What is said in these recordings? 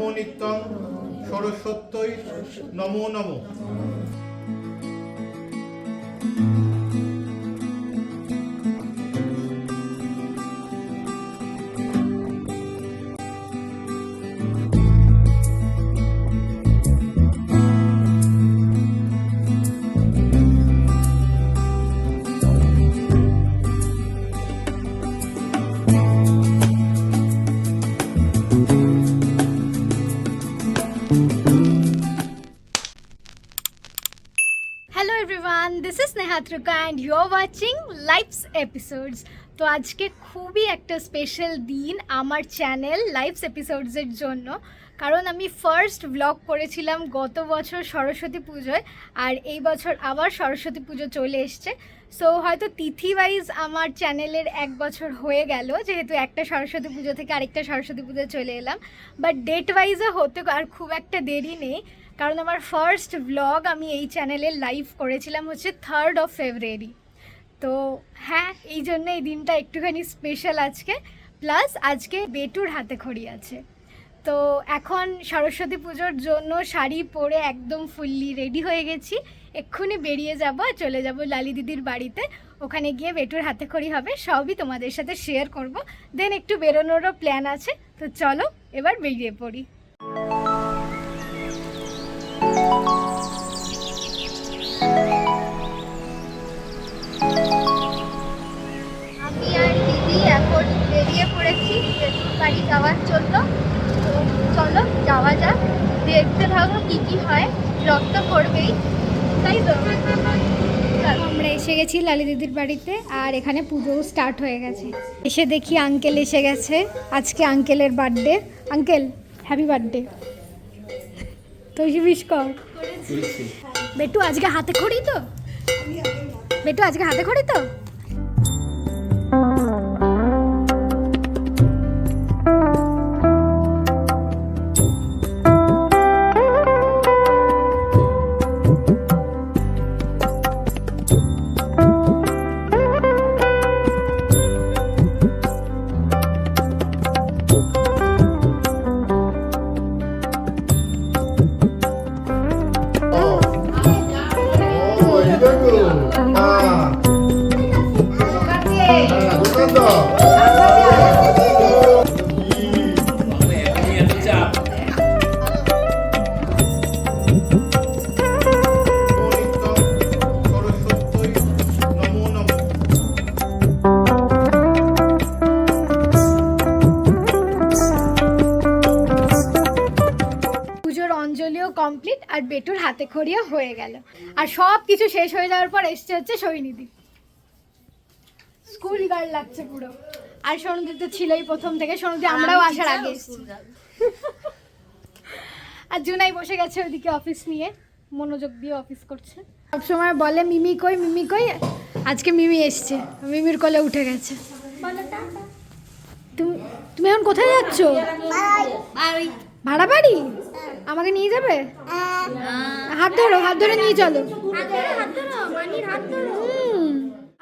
Namo নিত্যং সরস্বত্যৈ Namo Namo. Hello everyone, this is Nehatruka and you're watching Life's Episodes. তো আজকে খুবই একটা special দিন আমার চ্যানেল লাইফস এপিসোডসের জন্য, কারণ আমি ফার্স্ট ব্লগ করেছিলাম গত বছর সরস্বতী পুজোয়, আর এই বছর আবার সরস্বতী পুজো চলে এসছে। সো হয়তো তিথি ওয়াইজ আমার চ্যানেলের 1 বছর হয়ে গেল, যেহেতু একটা সরস্বতী পুজো থেকে আরেকটা সরস্বতী পুজো চলে এলাম, বাট ডেট ওয়াইজে হতে আর খুব একটা দেরি নেই, কারণ আমার ফার্স্ট ব্লগ আমি এই চ্যানেলে লাইভ করেছিলাম হচ্ছে 3rd of February। তো হ্যাঁ, এই জন্য এই দিনটা একটুখানি স্পেশাল আজকে, প্লাস আজকে বেটুর হাতে খড়ি আছে। তো এখন সরস্বতী পুজোর জন্য শাড়ি পরে একদম ফুললি রেডি হয়ে গেছি, এক্ষুনি বেরিয়ে যাব আর চলে যাব লালি দিদির বাড়িতে। ওখানে গিয়ে বেটুর হাতে খড়ি হবে, সবই তোমাদের সাথে শেয়ার করব। দেন একটু বেরোনোরও প্ল্যান আছে, তো চলো এবার বেরিয়ে পড়ি। আমি আর দিদি এখন বেরিয়ে পড়েছি বাড়ি যাওয়ার জন্য। তো চলো যাওয়া যাক, দেখতে থাকো কি কি হয়, ব্লগ তো করবেই, তাই তো। আমরা এসে গেছি লালি দিদির বাড়িতে, আর এখানে পুজো স্টার্ট হয়ে গেছে। এসে দেখি আঙ্কেল এসে গেছে, আজকে আঙ্কেলের বার্থডে। Uncle happy birthday. তো উইশ কর। বেটু আজকে হাতে খড়ি তো, বেটু আজকে হাতে খড়ি তো। কমপ্লিট, আর বেটুর হাতে খড়িও হয়ে গেল, আর সব কিছু শেষ হয়ে যাওয়ার পর এসছে হচ্ছে সৈনিধি। স্কুল গার্ল লাগছে পুরো। আর সনুদি তো ছিলই প্রথম থেকে, সনুদি আমরাও আসার আগে এসেছি। আর জুনাই বসে গেছে ওইদিকে অফিস নিয়ে, মনোযোগ দিয়ে অফিস করছে। সবসময় বলে মিমি কই মিমি কই, আজকে মিমি এসছে, মিমির কোলে উঠে গেছে। তুমি এখন কোথায় যাচ্ছ? ভাড়া বাড়ি? আমাকে নিয়ে যাবে? হাত ধরো, হাত ধরে নিয়ে চলো।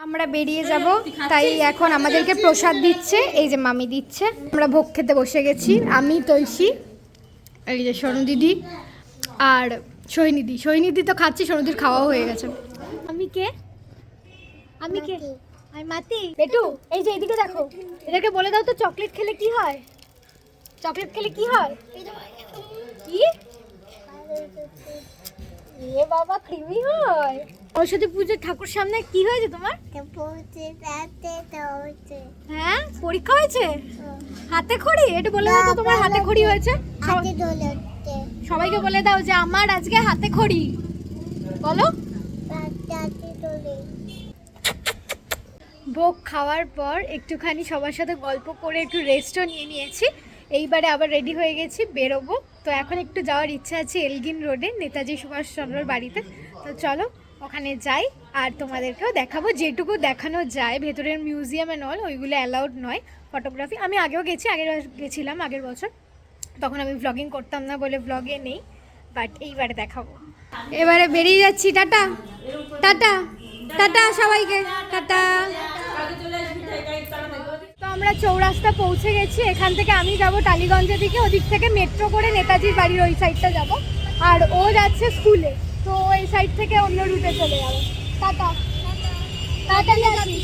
আমরা বেরিয়ে যাব, তাই এখন আমাদেরকে প্রসাদ দিচ্ছে, এই যে মামি দিচ্ছে। আমরা ভোগ খেতে বসে গেছি, আমি তৈশি, এই যে সোনু দিদি আর সৈনিধি। সৈনিধি তো খাচ্ছি, সনুদির খাওয়া হয়ে গেছে। আমি কে? আমি কে? আমি মাতি। বেটু এই যে এদিকে দেখো, এটাকে বলে দাও তো চকলেট খেলে কি হয়? চকলেট খেলে কি হয়? কি? এ বাবা, ক্রিমি হয়। সরস্বতী পুজোর ঠাকুর সামনে কি হয়েছে তোমার? হ্যাঁ, পরীক্ষা হয়েছে? হাতে খড়ি? এটা বলে দাও তো তোমার হাতে খড়ি হয়েছে। সবাইকে বলে দাও যে আমার আজকে হাতে খড়ি। বলো। ভোগ খাওয়ার পর একটুখানি সবার সাথে গল্প করে একটু রেস্টও নিয়ে নিয়েছি। এইবারে আবার রেডি হয়ে গেছি, বেরোবো। তো এখন একটু যাওয়ার ইচ্ছা আছে এলগিন রোডে, নেতাজি সুভাষচন্দ্রর বাড়িতে। তো চলো ওখানে যাই, আর তোমাদেরকেও দেখাবো যেটুকু দেখানো যায়। ভেতরের মিউজিয়াম এন্ড অল ওইগুলো অ্যালাউড নয় ফটোগ্রাফি। আমি আগেও গেছি, গেছিলাম আগের বছর, তখন আমি ব্লগিং করতাম না বলে ব্লগে নেই, বাট এইবারে দেখাবো। এবারে বেরিয়ে যাচ্ছি, টাটা টাটা টাটা সবাইকে, টাটা। তো আমরা চৌরাস্তা পৌঁছে গেছি। এখান থেকে আমি যাব টালিগঞ্জের দিকে, ওদিক থেকে মেট্রো করে নেতাজির বাড়ির ওই সাইডটা যাব, আর ও যাচ্ছে স্কুলে, তো এই সাইড থেকে অন্য রুটে চলে যাবো। টাটা টাটা যাচ্ছি।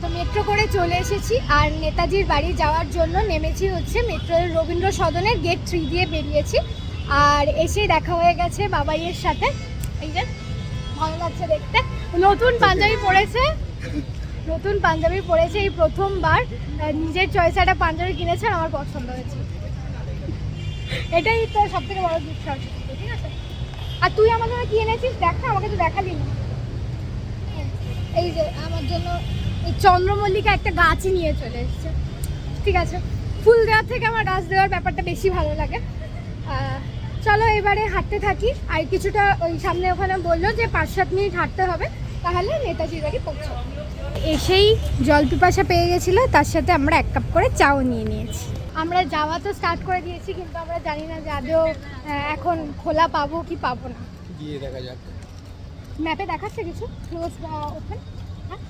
তো মেট্রো করে চলে এসেছি, আর নেতাজির বাড়ি যাওয়ার জন্য নেমেছি হচ্ছে মেট্রোর রবীন্দ্র সদনের গেট 3 দিয়ে বেরিয়েছি। আর এসে দেখা হয়ে গেছে বাবাইয়ের সাথে। এই যে ভালো লাগছে দেখতে, নতুন পাঞ্জাবি পরেছে এই প্রথমবার, নিজের চয়েসে একটা পাঞ্জাবি কিনেছে, আমার পছন্দ হয়েছে। এটাই তো সব থেকে বড় গিফট সরস্বতী, ঠিক আছে? আর তুই আমার জন্য কি এনেছিস দেখ না, আমাকে তো দেখালি না। এই যে আমার জন্য এই চন্দ্রমল্লিকা একটা গাছই নিয়ে চলে এসেছে। ঠিক আছে, ফুল দেওয়ার থেকে আমার গাছ দেওয়ার ব্যাপারটা বেশি ভালো লাগে। চলো এবারে হাঁটতে থাকি, আর কিছুটা ওই সামনে ওখানে বললো যে 5-7 মিনিট হাঁটতে হবে, তাহলে নেতাজির বাড়ি পৌঁছাবো। এসেই জল পিপাসা পেয়ে গেছিলো, তার সাথে আমরা 1 কাপ করে চাও নিয়ে নিয়েছি। আমরা যাওয়া তো স্টার্ট করে দিয়েছি, কিন্তু আমরা জানি না যে আদৌ এখন খোলা পাবো কি পাবো না, গিয়ে দেখা যাক। ম্যাপে দেখাচ্ছে কিছু ক্লোজ বা ওপেন। হ্যাঁ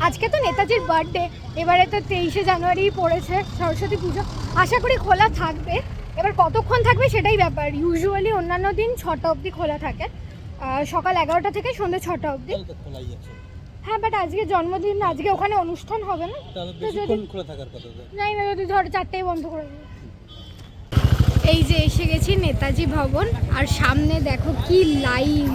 আজকে তো নেতাজির বার্থডে, এবারে তো 23শে জানুয়ারি পড়েছে, সরস্বতী পুজো, আশা করি খোলা থাকবে। এবার কতক্ষণ থাকবে সেটাই ব্যাপার। ইউজুয়ালি অন্যান্য দিন 6টা অবধি খোলা থাকে, সকাল 11টা থেকে সন্ধ্যে 6টা অবধি। হ্যাঁ, বাট আজকে জন্মদিন, আজকে ওখানে অনুষ্ঠান হবে না, জানি না, যদি ধর 4টায় বন্ধ করে দেবে। এই যে এসে গেছি নেতাজি ভবন, আর সামনে দেখো কি লাইন।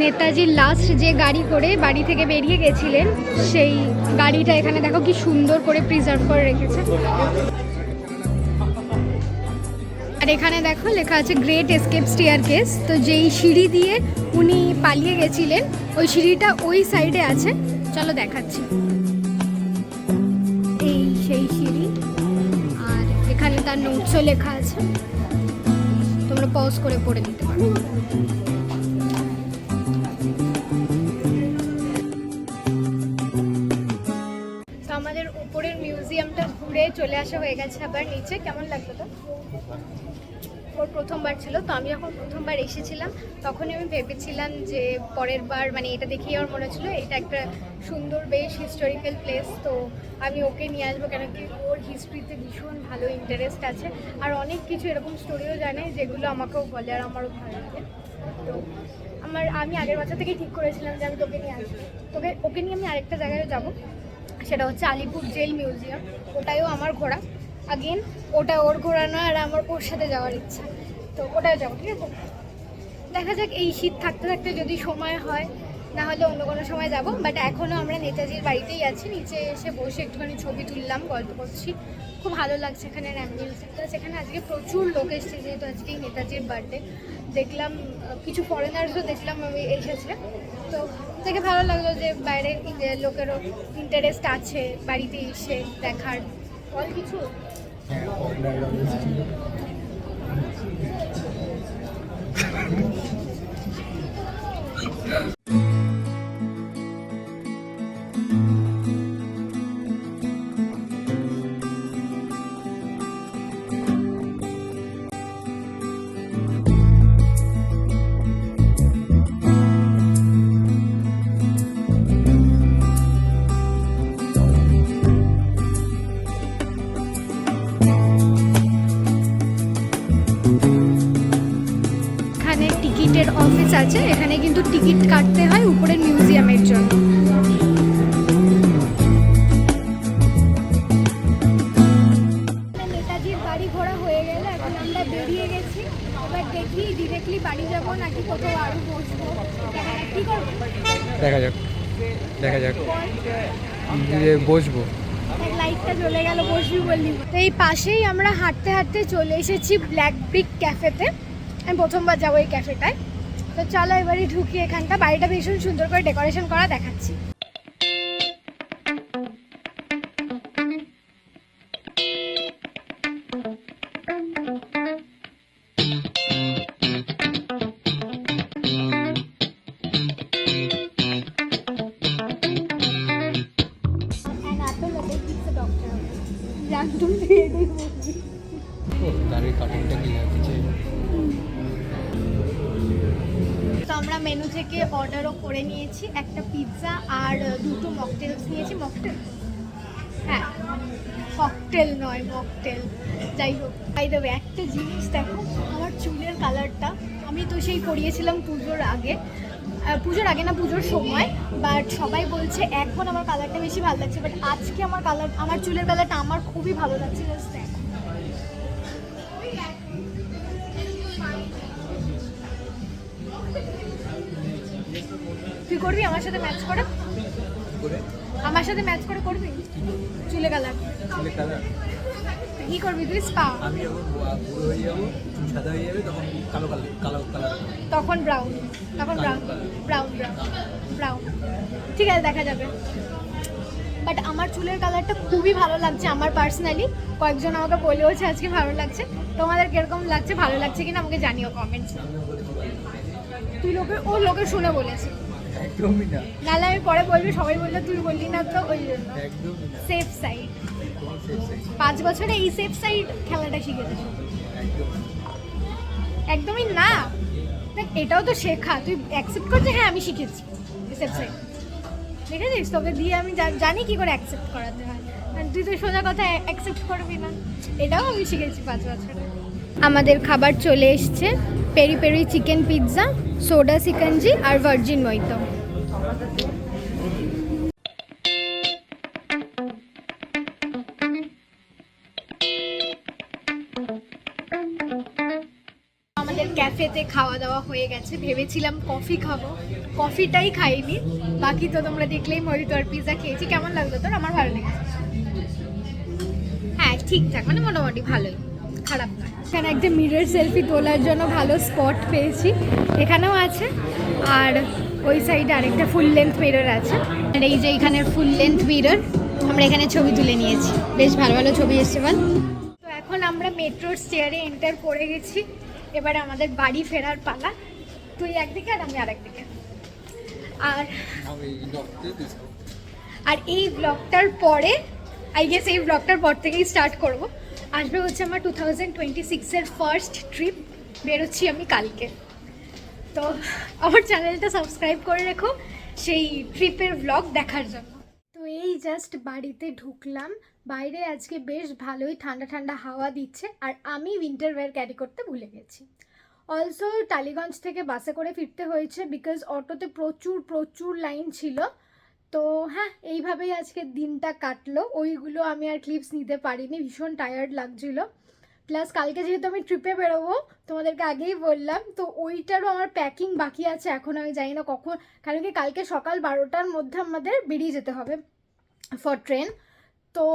নেতাজির লাস্ট যে গাড়ি করে বাড়ি থেকে বেরিয়ে গেছিলেন, সেই গাড়িটা এখানে দেখো কি সুন্দর করে প্রিজার্ভ করে রেখেছে। আর এখানে দেখো লেখা আছে গ্রেট এসকেপ স্টেয়ারকেস। তো যেই সিঁড়ি দিয়ে উনি পালিয়ে গেছিলেন, ওই সিঁড়িটা ওই সাইডে আছে, চলো দেখাচ্ছি। এই সেই সিঁড়ি, আর এখানে তার নোটসও লেখা আছে, তোমরা পজ করে পড়ে নিতে পারো। আমাদের উপরের মিউজিয়ামটা ঘুরে চলে আসা হয়ে গেছে আবার নিচে। কেমন লাগলো তো? ওর প্রথমবার ছিল, তো আমি যখন প্রথমবার এসেছিলাম তখনই আমি ভেবেছিলাম যে পরের বার, মানে এটা দেখেই আমার মনে ছিল এটা একটা সুন্দর বেশ হিস্টোরিক্যাল প্লেস, তো আমি ওকে নিয়ে আসবো, কেন কি ওর হিস্ট্রিতে ভীষণ ভালো ইন্টারেস্ট আছে, আর অনেক কিছু এরকম স্টোরিও জানে যেগুলো আমাকেও বলে, আর আমারও ভালো লাগে। তো আমি আগের বছর থেকেই ঠিক করেছিলাম যে আমি তোকে নিয়ে আসবো। ওকে নিয়ে আমি আরেকটা জায়গায় যাবো, সেটা হচ্ছে আলিপুর জেল মিউজিয়াম। ওটাও আমার ঘোরা, আগেন ওটা ওর ঘোরানো, আর আমার ওর সাথে যাওয়ার ইচ্ছা, তো ওটাও যাবো। ঠিক আছে, দেখা যাক এই শীত থাকতে থাকতে যদি সময় হয়, না হলে অন্য কোনো সময় যাব। বাট এখনও আমরা নেতাজির বাড়িতেই আছি, নিচে এসে বসে একটুখানি ছবি তুললাম, গল্প করছি, খুব ভালো লাগছে এখানের অ্যাম্বিয়েন্সটা। সেখানে আজকে প্রচুর লোক এসেছে, যেহেতু আজকেই নেতাজির বার্থডে। দেখলাম কিছু ফরেনার্সও দেখলাম আমি এসেছে, তো দেখে ভালো লাগলো যে বাইরের লোকেরও ইন্টারেস্ট আছে বাড়িতে এসে দেখার বল কিছু। টিকিটের অফিস আছে এখানে, কিন্তু টিকিট কাটতে হয় উপরের মিউজিয়ামের জন্য। নেতাজির বাড়ি ঘোরা হয়ে গেল, এখন আমরা বেরিয়ে গেছি। এবার দেখি ডিরেক্টলি বাড়ি যাব নাকি কোথাও আরো বসবো, কি করবো দেখা যাক, বসবো। লাইটটা চলে গেল, বসবি বললি। তো এই পাশেই আমরা হাঁটতে হাঁটতে চলে এসেছি ব্ল্যাক ব্রিক ক্যাফেতে। আমি প্রথমবার যাবো এই ক্যাফেটায়, তো চলো এবারে ঢুকি। এখানটা বাড়িটা ভীষণ সুন্দর করে ডেকোরেশন করা, দেখাচ্ছি। আমরা মেনু থেকে অর্ডারও করে নিয়েছি, একটা পিৎজা আর দুটো মকটেলস নিয়েছি। মকটেল, হ্যাঁ ককটেল নয় মকটেল, যাই হোক। বাই দ্য ওয়ে একটা জিনিস দেখো, আমার চুলের কালারটা আমি তো সেই করিয়েছিলাম পুজোর আগে না পুজোর সময়, বাট সবাই বলছে এখন আমার কালারটা বেশি ভালো লাগছে, বাট আজকে আমার চুলের কালারটা আমার খুবই ভালো লাগছে। জাস্ট দেখো, তুই করবি আমার সাথে ম্যাচ করে? আমার সাথে ম্যাচ করে করবি চুলে কালার? কি করবি তুই? স্পা? আমি যখন বুড়ো হয়ে যাবো, সাদা হয়ে যাবে, তখন কালো কালার, তখন ব্রাউন, ব্রাউন। ঠিক আছে, দেখা যাবে। বাট আমার চুলের কালারটা খুবই ভালো লাগছে আমার পার্সোনালি। কয়েকজন আমাকে বলেওছে আজকে ভালো লাগছে। তোমাদের কিরকম লাগছে, ভালো লাগছে কিনা আমাকে জানিও কমেন্টস। তুই লোকের শুনে বলেছি? একদমই না। নাহলে আমি পরে বলবি সবাই বললে তুই বললি না, তো ওই জন্য একদমই না। Safe side. 5 বছরে এই সেফ সাইড খেলাটা শিখেছে। একদমই না, দেখ এটাও তো শেখা। তুই অ্যাকসেপ্ট করছিস, হ্যাঁ আমি শিখেছি সেফ সাইড, দেখেছিস? তোকে দিয়ে আমি জানি কি করে অ্যাকসেপ্ট করাতে হয়, আর তুই তো সোজা কথা অ্যাকসেপ্ট করবি না। এটাও আমি শিখেছি 5 বছরে। আমাদের খাবার চলে এসছে, peri peri chicken pizza, soda shikanji আর ভার্জিন মইতো। আমাদের ক্যাফেতে খাওয়া দাওয়া হয়ে গেছে। ভেবেছিলাম কফি খাবো, কফিটাই খাইনি। বাকি তো তোমরা দেখলেই মইতো আর পিৎজা খেয়েছি। কেমন লাগলো তোর? আমার ভালো লেগেছে, হ্যাঁ ঠিকঠাক, মানে মোটামুটি ভালোই, খারাপ নয়। এখানে একটা মিরর সেলফি তোলার জন্য ভালো স্পট পেয়েছি, এখানেও আছে। আর ওই সাইডে আরেকটা ফুল লেন্থ মিরর আছে। আর এই যে এখানের ফুল লেন্থ মিরর, আমরা এখানে ছবি তুলে নিয়েছি। বেশ ভালো ভালো ছবি এসছে বল। তো এখন আমরা মেট্রোর স্টেয়ারে এন্টার করে গেছি। এবারে আমাদের বাড়ি ফেরার পালা। তুই একদিকে আর আমি আরেকদিকে। আর এই ব্লগটার পরে, আই গেস এই ব্লগটার পর থেকেই স্টার্ট করব। আসবে হচ্ছে আমার 2026-এর ফার্স্ট ট্রিপ। বেরোচ্ছি আমি কালকে। তো আমার চ্যানেলটা সাবস্ক্রাইব করে রেখো সেই ট্রিপের ব্লগ দেখার জন্য। তো এই জাস্ট বাড়িতে ঢুকলাম। বাইরে আজকে বেশ ভালোই ঠান্ডা ঠান্ডা হাওয়া দিচ্ছে, আর আমি উইন্টার ওয়্যার ক্যারি করতে ভুলে গেছি। অলসো টালিগঞ্জ থেকে বাসে করে ফিরতে হয়েছে, বিকজ অটোতে প্রচুর লাইন ছিল। তো হ্যাঁ, এইভাবেই আজকে দিনটা কাটলো। ওইগুলো আমি আর ক্লিপস নিতে পারিনি, ভীষণ টায়ার্ড লাগছিলো। প্লাস কালকে যেহেতু আমি ট্রিপে বেরোবো, তোমাদেরকে আগেই বললাম, তো ওইটারও আমার প্যাকিং বাকি আছে। এখন আমি জানি না কখন, কারণ কি কালকে সকাল 12টার মধ্যে আমাদের বেরিয়ে যেতে হবে ফর ট্রেন। তো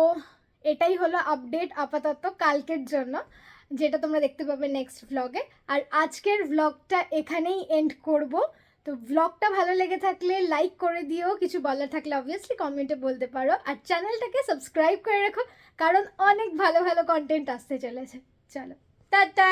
এটাই হলো আপডেট আপাতত কালকের জন্য, যেটা তোমরা দেখতে পাবে নেক্সট ভ্লগে। আর আজকের ভ্লগটা এখানেই এন্ড করব। তো ব্লগটা ভালো লেগে থাকলে লাইক করে দিও, কিছু বলার থাকলে অবভিয়াসলি কমেন্টে বলতে পারো, আর চ্যানেলটাকে সাবস্ক্রাইব করে রাখো, কারণ অনেক ভালো ভালো কন্টেন্ট আসতে চলেছে। চলো টাটা।